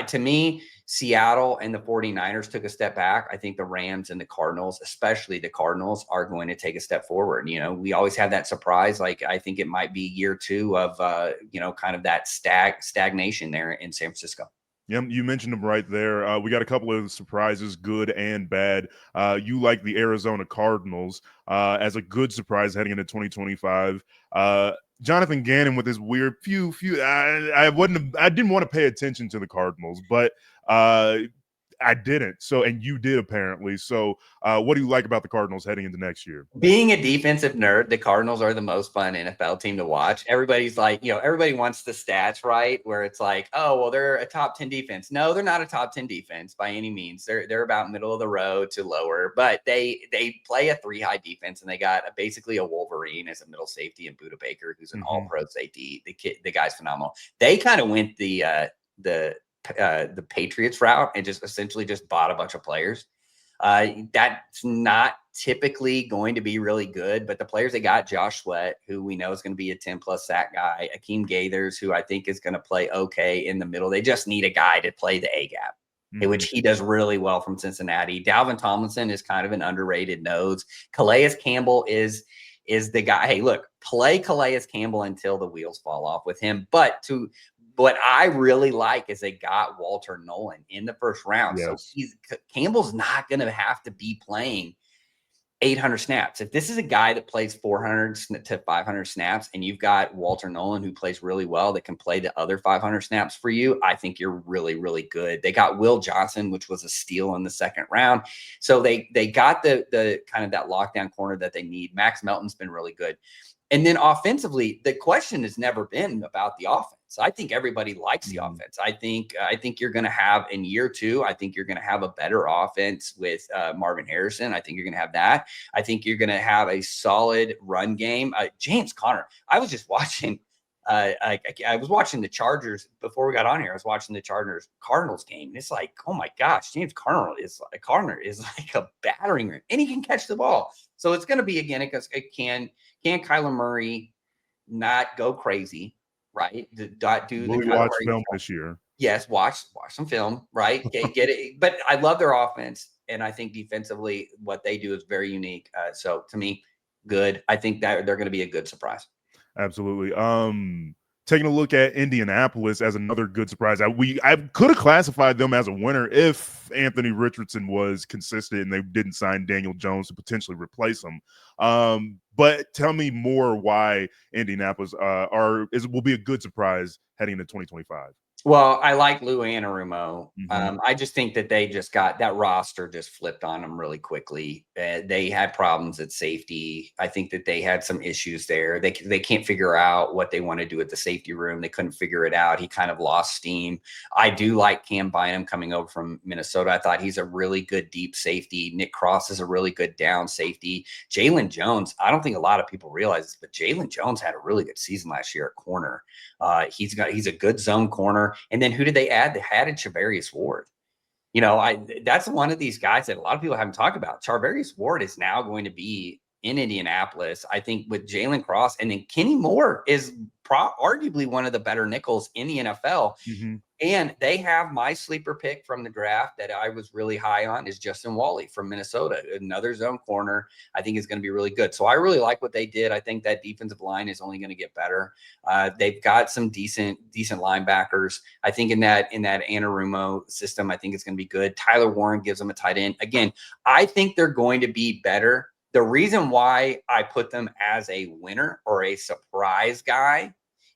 to me, Seattle and the 49ers took a step back. I think the Rams and the Cardinals, especially the Cardinals, are going to take a step forward. We always have that surprise. Like, I think it might be year 2 of, kind of that stagnation there in San Francisco. Yeah, you mentioned them right there. We got a couple of surprises, good and bad. You like the Arizona Cardinals as a good surprise heading into 2025. Jonathan Gannon with his weird few. I didn't want to pay attention to the Cardinals, but I didn't. So, and you did apparently. So, what do you like about the Cardinals heading into next year? Being a defensive nerd, the Cardinals are the most fun NFL team to watch. Everybody's like, everybody wants the stats, right? Where it's like, oh, well, they're a top 10 defense. No, they're not a top 10 defense by any means. They're about middle of the road to lower, but they play a 3-high defense, and they got basically a Wolverine as a middle safety and Buda Baker, who's an all-pro safety. The guy's phenomenal. They kind of went the Patriots route and just essentially just bought a bunch of players. That's not typically going to be really good, but the players they got, Josh Sweat, who we know is going to be a 10-plus sack guy, Akeem Gaithers, who I think is going to play okay in the middle. They just need a guy to play the A-gap, which he does really well from Cincinnati. Dalvin Tomlinson is kind of an underrated nose. Calais Campbell is the guy. Hey, look, play Calais Campbell until the wheels fall off with him. But what I really like is they got Walter Nolan in the first round. Yes. So Campbell's not going to have to be playing 800 snaps. If this is a guy that plays 400 to 500 snaps, and you've got Walter Nolan who plays really well that can play the other 500 snaps for you, I think you're really, really good. They got Will Johnson, which was a steal in the second round. So they got the kind of that lockdown corner that they need. Max Melton's been really good. And then offensively, the question has never been about the offense. I think everybody likes the offense. I think you're going to have in year 2, I think you're going to have a better offense with Marvin Harrison. I think you're going to have that. I think you're going to have a solid run game. James Conner, I was just watching I was watching the Chargers before we got on here. I was watching the Chargers Cardinals game. And it's like, oh my gosh, James Conner is like a battering ram, and he can catch the ball. So it's going to be, again, can Kyler Murray not go crazy, right? Will we watch film this year? Yes, watch some film, right? Get it. But I love their offense, and I think defensively what they do is very unique. So to me, good. I think that they're going to be a good surprise. Absolutely. Taking a look at Indianapolis as another good surprise. I could have classified them as a winner if Anthony Richardson was consistent and they didn't sign Daniel Jones to potentially replace him. But tell me more why Indianapolis will be a good surprise heading into 2025. Well, I like Lou Anarumo. I just think that they just got that roster just flipped on them really quickly. They had problems at safety. I think that they had some issues there. They can't figure out what they want to do at the safety room. They couldn't figure it out. He kind of lost steam. I do like Cam Bynum coming over from Minnesota. I thought he's a really good deep safety. Nick Cross is a really good down safety. Jalen Jones, I don't think a lot of people realize this, but Jalen Jones had a really good season last year at corner. He's a good zone corner. And then who did they add? They added Charvarius Ward. That's one of these guys that a lot of people haven't talked about. Charvarius Ward is now going to be in Indianapolis, I think, with Jalen Cross. And then Kenny Moore is arguably one of the better nickels in the NFL. And they have my sleeper pick from the draft that I was really high on is Justin Wally from Minnesota, another zone corner. I think is going to be really good. So I really like what they did. I think that defensive line is only going to get better. They've got some decent linebackers. I think in that Anarumo system, I think it's going to be good. Tyler Warren gives them a tight end. Again, I think they're going to be better. The reason why I put them as a winner or a surprise guy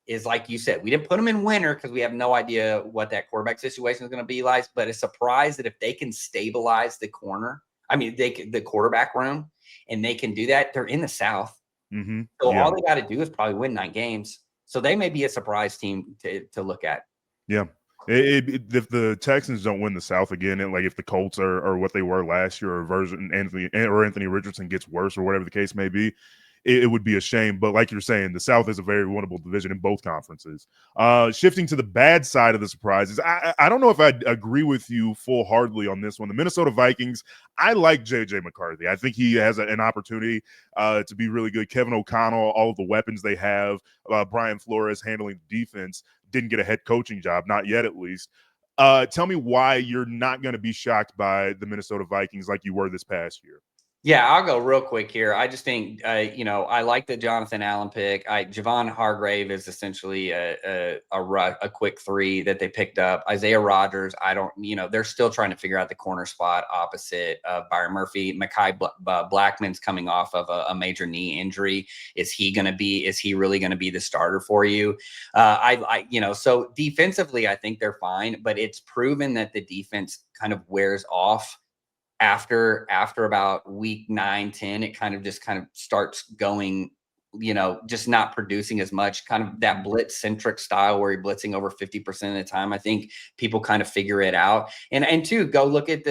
is, like you said, we didn't put them in winner because we have no idea what that quarterback situation is going to be like, but a surprise that if they can stabilize the quarterback room, and they can do that, they're in the South. So all they got to do is probably win 9 games. So they may be a surprise team to look at. Yeah. If the Texans don't win the South again, and like if the Colts are what they were last year, or Anthony Richardson gets worse, or whatever the case may be, it would be a shame. But like you're saying, the South is a very winnable division in both conferences. Shifting to the bad side of the surprises, I don't know if I agree with you full-heartedly on this one. The Minnesota Vikings, I like J.J. McCarthy. I think he has an opportunity to be really good. Kevin O'Connell, all of the weapons they have, Brian Flores handling the defense, didn't get a head coaching job, not yet at least. Tell me why you're not going to be shocked by the Minnesota Vikings like you were this past year. Yeah, I'll go real quick here. I just think, I like the Jonathan Allen pick. Javon Hargrave is essentially a quick three that they picked up. Isaiah Rodgers, they're still trying to figure out the corner spot opposite of Byron Murphy. Blackman's coming off of a major knee injury. Is he really going to be the starter for you? So defensively, I think they're fine, but it's proven that the defense kind of wears off after about week 9, 10. It kind of starts going, just not producing as much, kind of that blitz centric style where you're blitzing over 50% of the time. I think people kind of figure it out. And two, go look at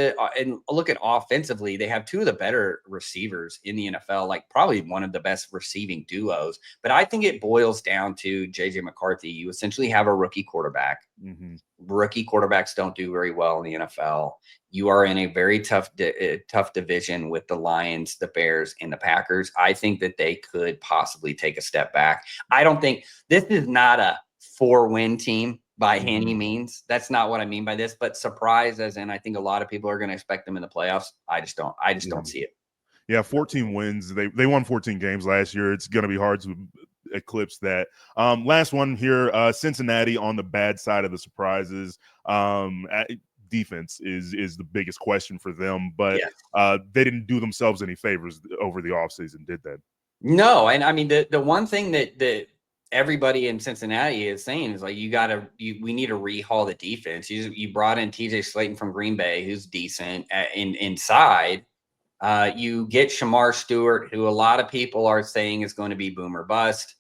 offensively. They have two of the better receivers in the NFL, like probably one of the best receiving duos. But I think it boils down to JJ McCarthy. You essentially have a rookie quarterback. Mm-hmm. Rookie quarterbacks don't do very well in the NFL. You are in a very tough division with the Lions, the Bears, and the Packers. I think that they could possibly take a step back. I don't think this is not a 4-win team by any means. That's not what I mean by this, but surprise, as in I think a lot of people are going to expect them in the playoffs. I just don't see it. Yeah, 14 wins. They won 14 games last year. It's going to be hard to eclipse that. Last one here, Cincinnati on the bad side of the surprises. Defense is the biggest question for them, but they didn't do themselves any favors over the offseason, did they? No, and I mean the one thing that everybody in Cincinnati is saying is like we need to rehaul the defense. You brought in TJ Slayton from Green Bay, who's decent inside. You get Shamar Stewart, who a lot of people are saying is going to be boom or bust.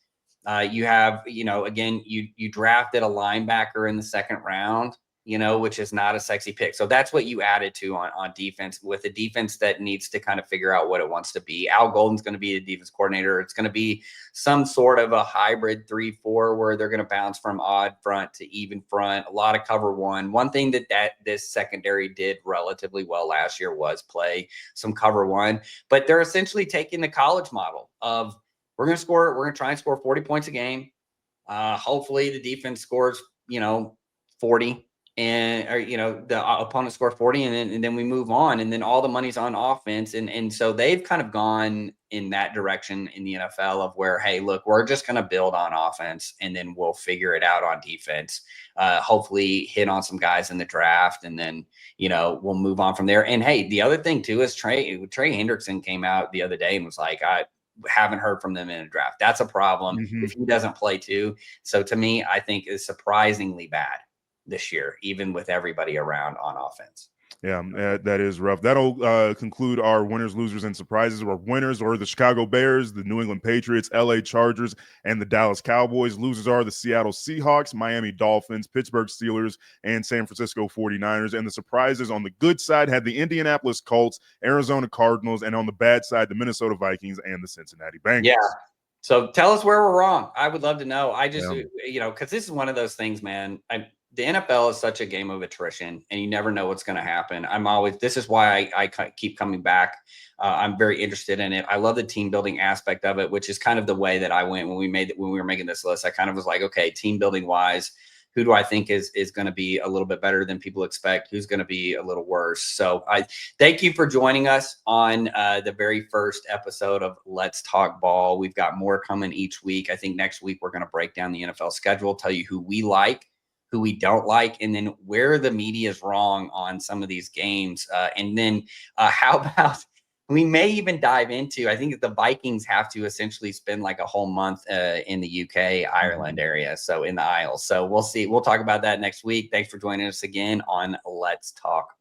You have, again, you drafted a linebacker in the second round, which is not a sexy pick. So that's what you added to on defense, with a defense that needs to kind of figure out what it wants to be. Al Golden's going to be the defense coordinator. It's going to be some sort of a hybrid 3-4 where they're going to bounce from odd front to even front, a lot of cover one. One thing that this secondary did relatively well last year was play some cover one, but they're essentially taking the college model of we're going to try and score 40 points a game. Hopefully the defense scores, 40 the opponent scores 40 and then we move on, and then all the money's on offense. And so they've kind of gone in that direction in the NFL of where, hey, look, we're just going to build on offense and then we'll figure it out on defense. Hopefully hit on some guys in the draft, and then, we'll move on from there. And hey, the other thing too is Trey Hendrickson came out the other day and was like, I haven't heard from them in a draft. That's a problem if he doesn't play too. So to me, I think is surprisingly bad this year, even with everybody around on offense. Yeah, that is rough. That'll conclude our winners, losers, and surprises. Our winners are the Chicago Bears, the New England Patriots, LA Chargers, and the Dallas Cowboys. Losers are the Seattle Seahawks, Miami Dolphins, Pittsburgh Steelers, and San Francisco 49ers. And the surprises on the good side had the Indianapolis Colts, Arizona Cardinals, and on the bad side, the Minnesota Vikings and the Cincinnati Bengals. Yeah. So tell us where we're wrong. I would love to know. I just, because this is one of those things, man. The NFL is such a game of attrition, and you never know what's going to happen. This is why I keep coming back. I'm very interested in it. I love the team building aspect of it, which is kind of the way that I went when we were making this list. I kind of was like, okay, team building wise, who do I think is going to be a little bit better than people expect? Who's going to be a little worse? So I thank you for joining us on the very first episode of Let's Talk Ball. We've got more coming each week. I think next week we're going to break down the NFL schedule, tell you who we like, who we don't like, and then where the media is wrong on some of these games. And then how about we may even dive into, I think the Vikings have to essentially spend like a whole month in the UK, Ireland area. So in the Isles. So we'll see. We'll talk about that next week. Thanks for joining us again on Let's Talk